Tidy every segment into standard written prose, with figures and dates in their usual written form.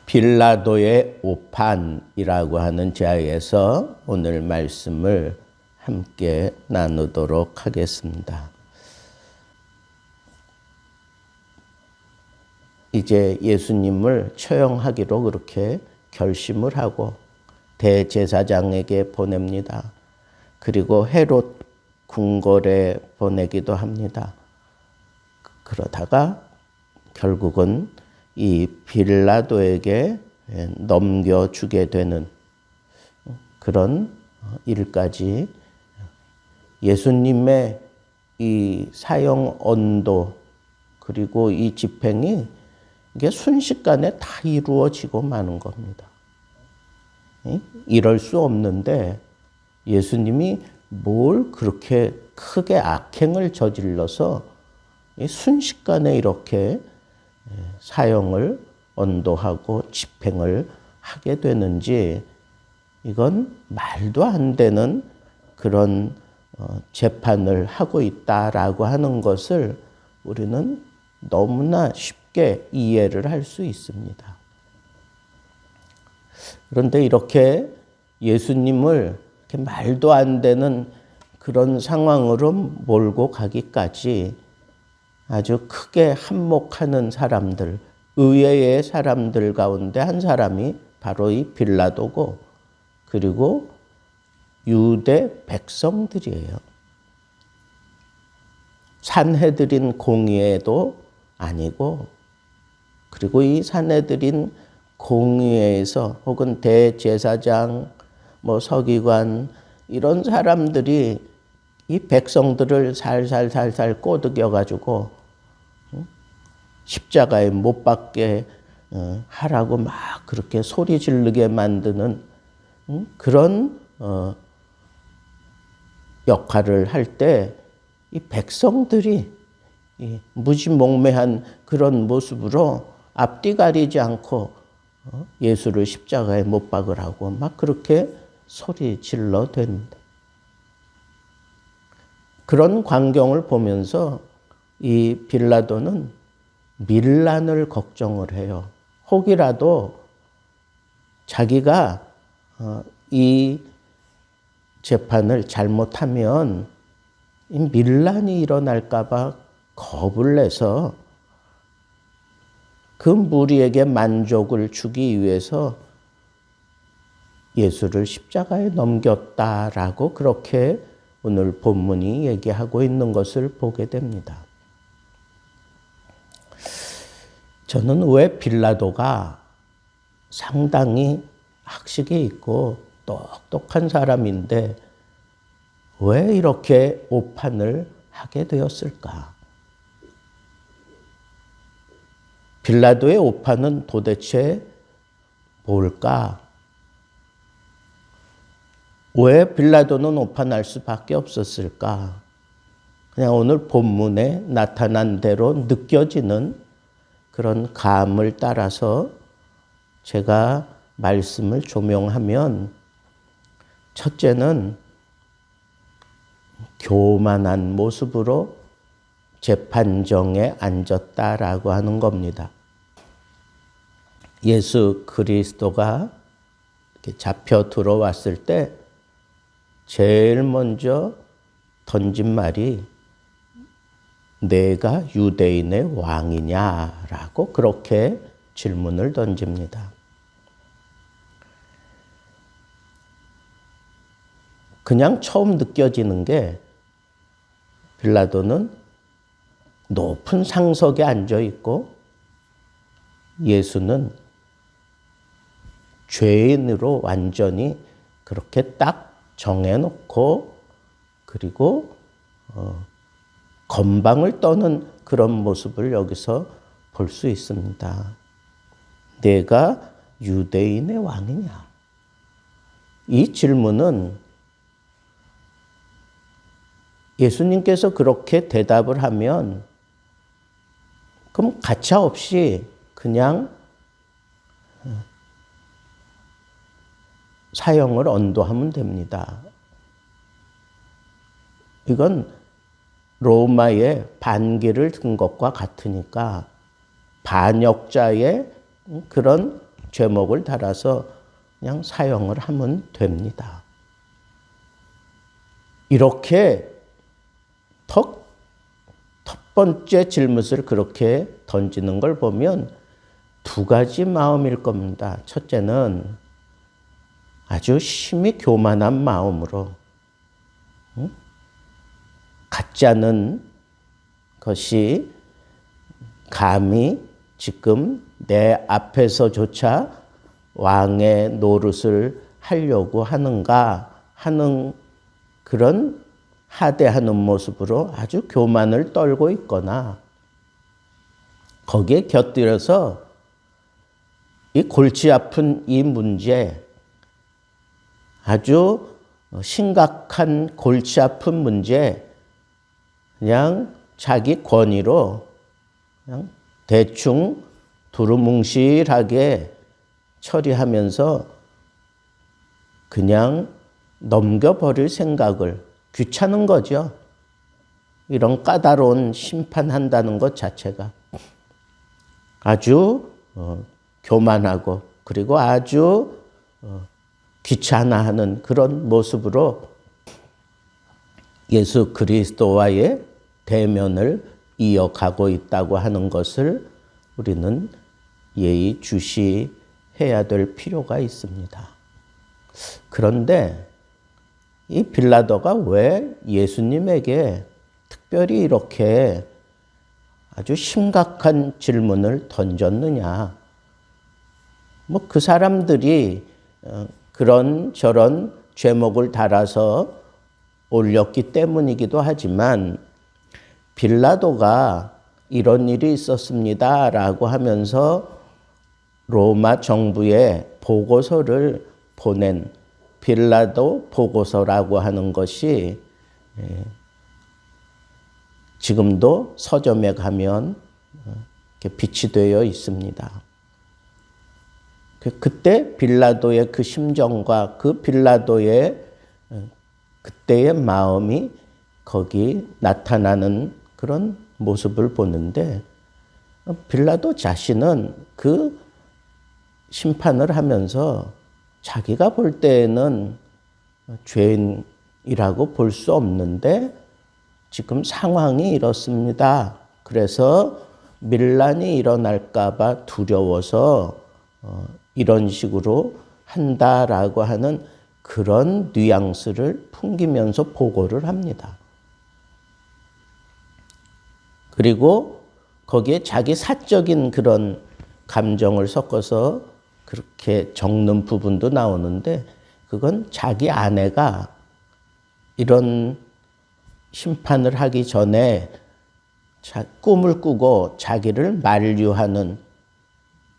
빌라도의 오판이라고 하는 제야에서 오늘 말씀을 함께 나누도록 하겠습니다. 이제 예수님을 처형하기로 그렇게 결심을 하고 대제사장에게 보냅니다. 그리고 헤롯 궁궐에 보내기도 합니다. 그러다가 결국은 이 빌라도에게 넘겨주게 되는 그런 일까지 예수님의 이 사형 언도 그리고 이 집행이 이게 순식간에 다 이루어지고 마는 겁니다. 이럴 수 없는데 예수님이 뭘 그렇게 크게 악행을 저질러서 순식간에 이렇게 사형을 언도하고 집행을 하게 되는지 이건 말도 안 되는 그런 재판을 하고 있다라고 하는 것을 우리는 너무나 쉽게 이해를 할 수 있습니다. 그런데 이렇게 예수님을 이렇게 말도 안 되는 그런 상황으로 몰고 가기까지 아주 크게 한몫하는 사람들, 의외의 사람들 가운데 한 사람이 바로 이 빌라도고 그리고 유대 백성들이에요. 산헤드린 공의회도 아니고 그리고 이 산헤드린 공의회에서 혹은 대제사장, 서기관 이런 사람들이 이 백성들을 살살살살 꼬드겨가지고 십자가에 못 박게 하라고 막 그렇게 소리 지르게 만드는 그런 역할을 할 때 이 백성들이 무지몽매한 그런 모습으로 앞뒤 가리지 않고 예수를 십자가에 못 박으라고 막 그렇게 소리 질러 댑니다. 그런 광경을 보면서 이 빌라도는 밀란을 걱정을 해요. 혹이라도 자기가 이 재판을 잘못하면 이 밀란이 일어날까 봐 겁을 내서 그 무리에게 만족을 주기 위해서 예수를 십자가에 넘겼다라고 그렇게 오늘 본문이 얘기하고 있는 것을 보게 됩니다. 저는 왜 빌라도가 상당히 학식이 있고 똑똑한 사람인데 왜 이렇게 오판을 하게 되었을까? 빌라도의 오판은 도대체 뭘까? 왜 빌라도는 오판할 수밖에 없었을까? 그냥 오늘 본문에 나타난 대로 느껴지는 그런 감을 따라서 제가 말씀을 조명하면 첫째는 교만한 모습으로 재판정에 앉았다라고 하는 겁니다. 예수 그리스도가 이렇게 잡혀 들어왔을 때 제일 먼저 던진 말이 내가 유대인의 왕이냐라고 그렇게 질문을 던집니다. 그냥 처음 느껴지는 게 빌라도는 높은 상석에 앉아 있고 예수는 죄인으로 완전히 그렇게 딱 정해놓고 그리고 건방을 떠는 그런 모습을 여기서 볼 수 있습니다. 내가 유대인의 왕이냐? 이 질문은 예수님께서 그렇게 대답을 하면 그럼 가차없이 그냥 사형을 언도하면 됩니다. 이건 로마의 반기를 든 것과 같으니까 반역자의 그런 죄목을 달아서 그냥 사용을 하면 됩니다. 이렇게 첫 번째 질문을 그렇게 던지는 걸 보면 두 가지 마음일 겁니다. 첫째는 아주 심히 교만한 마음으로 같지 않은 것이 감히 지금 내 앞에서조차 왕의 노릇을 하려고 하는가 하는 그런 하대하는 모습으로 아주 교만을 떨고 있거나 거기에 곁들여서 이 골치 아픈 이 문제, 아주 심각한 골치 아픈 문제, 그냥 자기 권위로 그냥 대충 두루뭉실하게 처리하면서 그냥 넘겨버릴 생각을, 귀찮은 거죠. 이런 까다로운 심판한다는 것 자체가 아주 교만하고 그리고 아주 귀찮아하는 그런 모습으로 예수 그리스도와의 대면을 이어가고 있다고 하는 것을 우리는 예의주시해야 될 필요가 있습니다. 그런데 이 빌라도가 왜 예수님에게 특별히 이렇게 아주 심각한 질문을 던졌느냐? 뭐 그 사람들이 그런 저런 죄목을 달아서 올렸기 때문이기도 하지만 빌라도가 이런 일이 있었습니다라고 하면서 로마 정부에 보고서를 보낸 빌라도 보고서라고 하는 것이 지금도 서점에 가면 이렇게 비치되어 있습니다. 그때 빌라도의 그 심정과 그 빌라도의 그때의 마음이 거기 나타나는 그런 모습을 보는데 빌라도 자신은 그 심판을 하면서 자기가 볼 때에는 죄인이라고 볼 수 없는데 지금 상황이 이렇습니다. 그래서 밀란이 일어날까 봐 두려워서 이런 식으로 한다라고 하는 그런 뉘앙스를 풍기면서 보고를 합니다. 그리고 거기에 자기 사적인 그런 감정을 섞어서 그렇게 적는 부분도 나오는데 그건 자기 아내가 이런 심판을 하기 전에 꿈을 꾸고 자기를 만류하는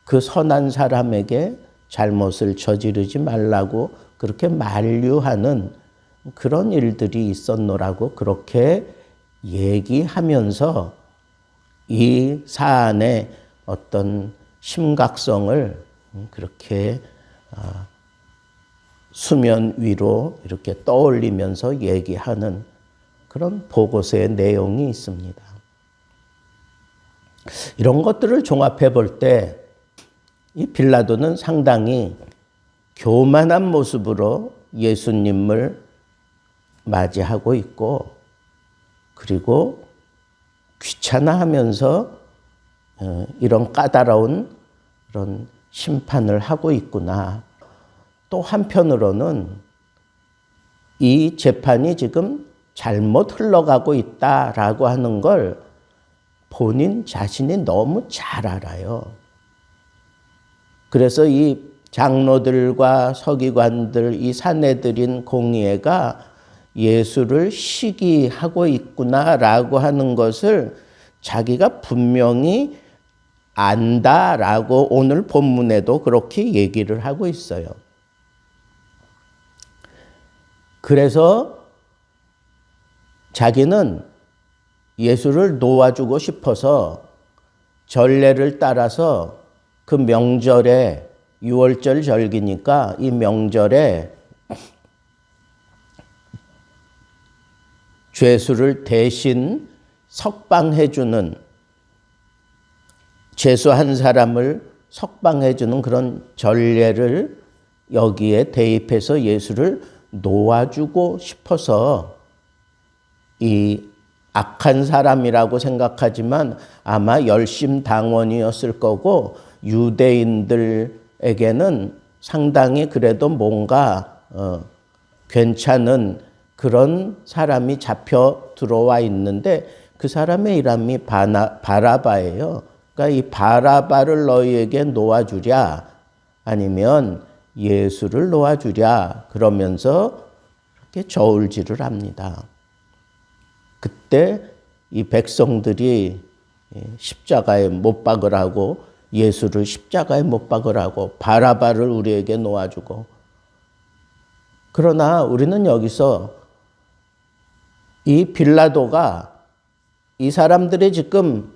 그 선한 사람에게 잘못을 저지르지 말라고 그렇게 만류하는 그런 일들이 있었노라고 그렇게 얘기하면서 이 사안의 어떤 심각성을 그렇게 수면 위로 이렇게 떠올리면서 얘기하는 그런 보고서의 내용이 있습니다. 이런 것들을 종합해 볼 때 이 빌라도는 상당히 교만한 모습으로 예수님을 맞이하고 있고 그리고 귀찮아하면서 이런 까다로운 그런 심판을 하고 있구나. 또 한편으로는 이 재판이 지금 잘못 흘러가고 있다라고 하는 걸 본인 자신이 너무 잘 알아요. 그래서 이 장로들과 서기관들, 이 사내들인 공의회가 예수를 시기하고 있구나라고 하는 것을 자기가 분명히 안다라고 오늘 본문에도 그렇게 얘기를 하고 있어요. 그래서 자기는 예수를 놓아주고 싶어서 전례를 따라서 그 명절에 6월절 절기니까 이 명절에 죄수를 대신 석방해주는 죄수 한 사람을 석방해주는 그런 전례를 여기에 대입해서 예수를 놓아주고 싶어서 이 악한 사람이라고 생각하지만 아마 열심당원이었을 거고 유대인들에게는 상당히 그래도 뭔가 괜찮은 그런 사람이 잡혀 들어와 있는데 그 사람의 이름이 바라바예요. 그러니까 이 바라바를 너희에게 놓아주랴 아니면 예수를 놓아주랴 그러면서 이렇게 저울질을 합니다. 그때 이 백성들이 십자가에 못 박으라고 예수를 십자가에 못 박으라고 바라바를 우리에게 놓아주고 그러나 우리는 여기서 이 빌라도가 이 사람들이 지금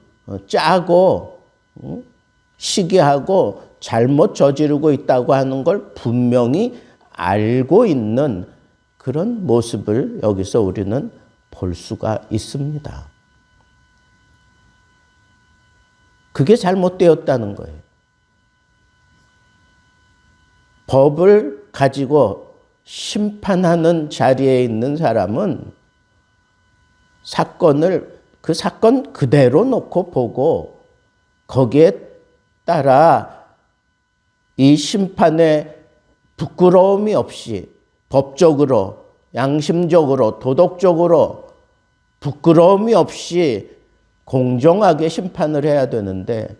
짜고 시기하고 잘못 저지르고 있다고 하는 걸 분명히 알고 있는 그런 모습을 여기서 우리는 볼 수가 있습니다. 그게 잘못되었다는 거예요. 법을 가지고 심판하는 자리에 있는 사람은 그 사건 그대로 놓고 보고 거기에 따라 이 심판에 부끄러움이 없이 법적으로, 양심적으로, 도덕적으로 부끄러움이 없이 공정하게 심판을 해야 되는데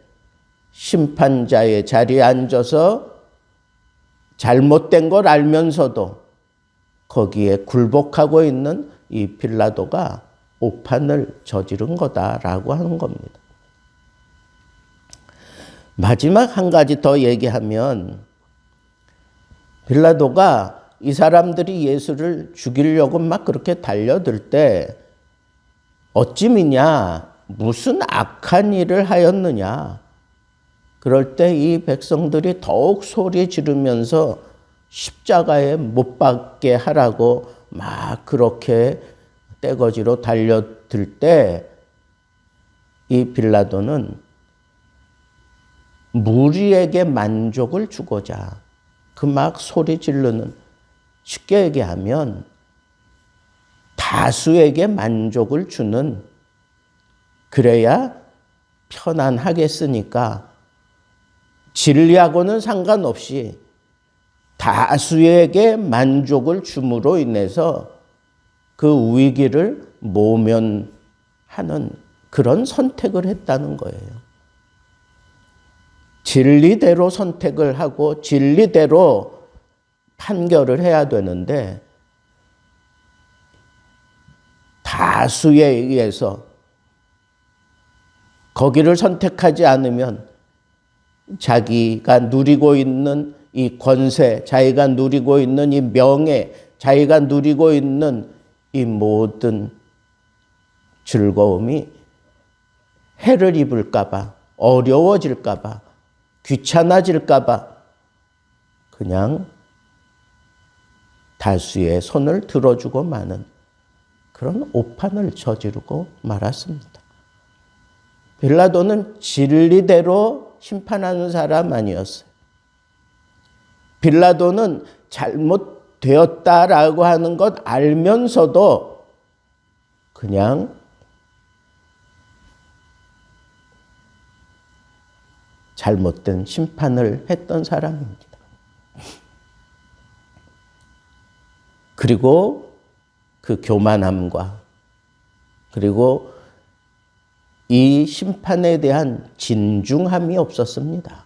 심판자의 자리에 앉아서 잘못된 걸 알면서도 거기에 굴복하고 있는 이 빌라도가 오판을 저지른 거다라고 하는 겁니다. 마지막 한 가지 더 얘기하면 빌라도가 이 사람들이 예수를 죽이려고 막 그렇게 달려들 때 어찌미냐 무슨 악한 일을 하였느냐 그럴 때 이 백성들이 더욱 소리 지르면서 십자가에 못 박게 하라고 막 그렇게 떼거지로 달려들 때 이 빌라도는 무리에게 만족을 주고자 그 막 소리 지르는 쉽게 얘기하면 다수에게 만족을 주는 그래야 편안하겠으니까 진리하고는 상관없이 다수에게 만족을 줌으로 인해서 그 위기를 모면하는 그런 선택을 했다는 거예요. 진리대로 선택을 하고 진리대로 판결을 해야 되는데 다수에 의해서 거기를 선택하지 않으면 자기가 누리고 있는 이 권세, 자기가 누리고 있는 이 명예, 자기가 누리고 있는 이 모든 즐거움이 해를 입을까 봐, 어려워질까 봐, 귀찮아질까 봐 그냥 다수의 손을 들어주고 마는 그런 오판을 저지르고 말았습니다. 빌라도는 진리대로 심판하는 사람 아니었어요. 빌라도는 잘못되었다라고 하는 것 알면서도 그냥 잘못된 심판을 했던 사람입니다. 그리고 그 교만함과 그리고 이 심판에 대한 진중함이 없었습니다.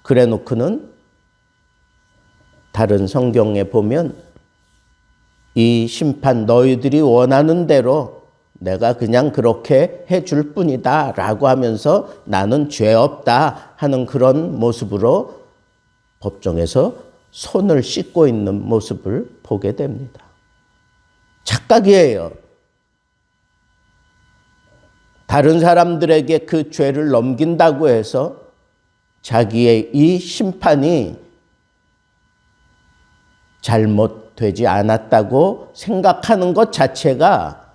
그래 놓고는 다른 성경에 보면 이 심판 너희들이 원하는 대로 내가 그냥 그렇게 해줄 뿐이다 라고 하면서 나는 죄 없다 하는 그런 모습으로 법정에서 손을 씻고 있는 모습을 보게 됩니다. 착각이에요. 다른 사람들에게 그 죄를 넘긴다고 해서 자기의 이 심판이 잘못되지 않았다고 생각하는 것 자체가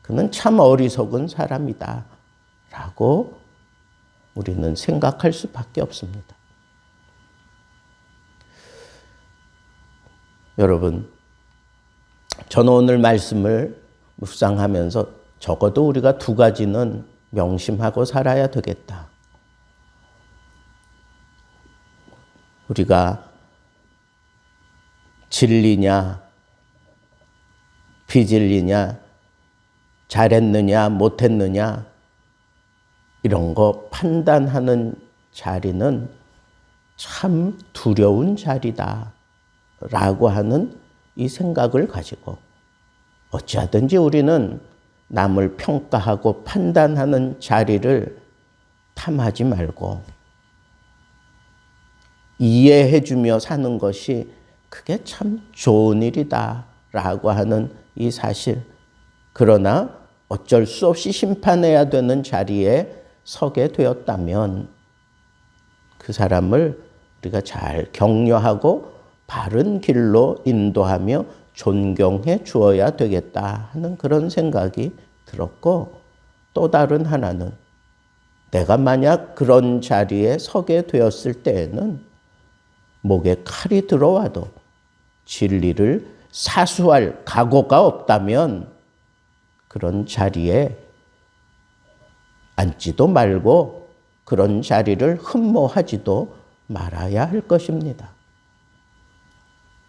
그는 참 어리석은 사람이다 라고 우리는 생각할 수밖에 없습니다. 여러분, 저는 오늘 말씀을 묵상하면서 적어도 우리가 두 가지는 명심하고 살아야 되겠다. 우리가 진리냐, 비진리냐, 잘했느냐, 못했느냐, 이런 거 판단하는 자리는 참 두려운 자리다 라고 하는 이 생각을 가지고 어찌하든지 우리는 남을 평가하고 판단하는 자리를 탐하지 말고 이해해주며 사는 것이 그게 참 좋은 일이다 라고 하는 이 사실. 그러나 어쩔 수 없이 심판해야 되는 자리에 서게 되었다면 그 사람을 우리가 잘 격려하고 바른 길로 인도하며 존경해 주어야 되겠다 하는 그런 생각이 들었고, 또 다른 하나는 내가 만약 그런 자리에 서게 되었을 때에는 목에 칼이 들어와도 진리를 사수할 각오가 없다면 그런 자리에 앉지도 말고 그런 자리를 흠모하지도 말아야 할 것입니다.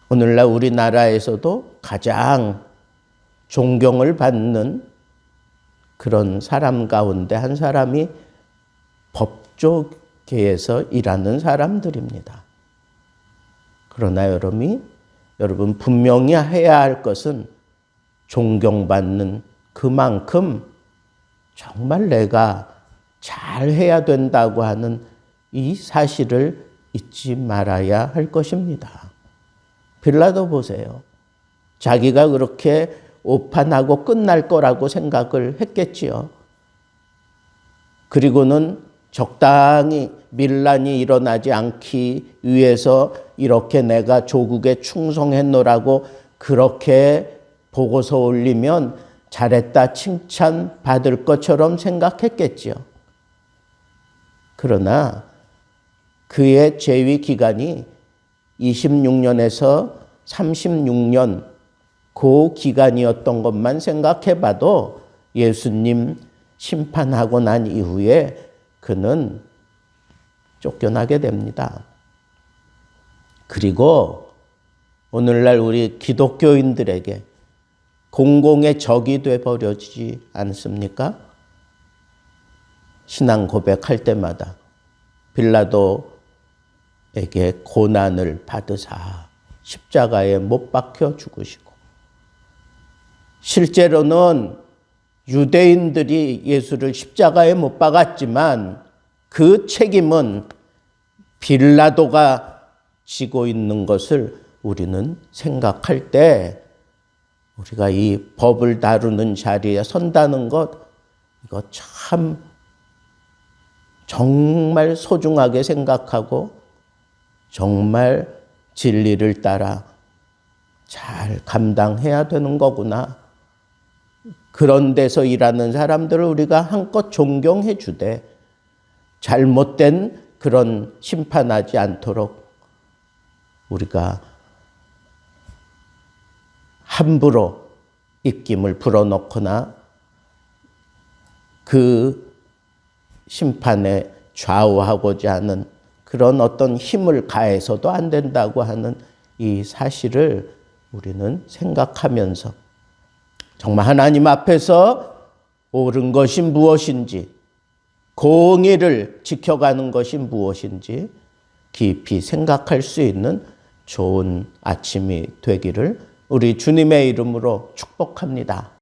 오늘날 우리나라에서도 가장 존경을 받는 그런 사람 가운데 한 사람이 법조계에서 일하는 사람들입니다. 그러나 여러분 분명히 해야 할 것은 존경받는 그만큼 정말 내가 잘해야 된다고 하는 이 사실을 잊지 말아야 할 것입니다. 빌라도 보세요. 자기가 그렇게 오판하고 끝날 거라고 생각을 했겠지요. 그리고는 적당히 밀란이 일어나지 않기 위해서 이렇게 내가 조국에 충성했노라고 그렇게 보고서 올리면 잘했다 칭찬받을 것처럼 생각했겠지요. 그러나 그의 재위 기간이 26년에서 36년 그 기간이었던 것만 생각해봐도 예수님 심판하고 난 이후에 그는 쫓겨나게 됩니다. 그리고 오늘날 우리 기독교인들에게 공공의 적이 되어버리지 않습니까? 신앙 고백할 때마다 빌라도에게 고난을 받으사 십자가에 못 박혀 죽으시고, 실제로는 유대인들이 예수를 십자가에 못 박았지만 그 책임은 빌라도가 지고 있는 것을 우리는 생각할 때 우리가 이 법을 다루는 자리에 선다는 것, 이거 참 정말 소중하게 생각하고 정말 진리를 따라 잘 감당해야 되는 거구나. 그런 데서 일하는 사람들을 우리가 한껏 존경해 주되 잘못된 그런 심판하지 않도록 우리가 함부로 입김을 불어넣거나 그 심판에 좌우하고자 하는 그런 어떤 힘을 가해서도 안 된다고 하는 이 사실을 우리는 생각하면서 정말 하나님 앞에서 옳은 것이 무엇인지, 공의를 지켜가는 것이 무엇인지 깊이 생각할 수 있는 좋은 아침이 되기를 우리 주님의 이름으로 축복합니다.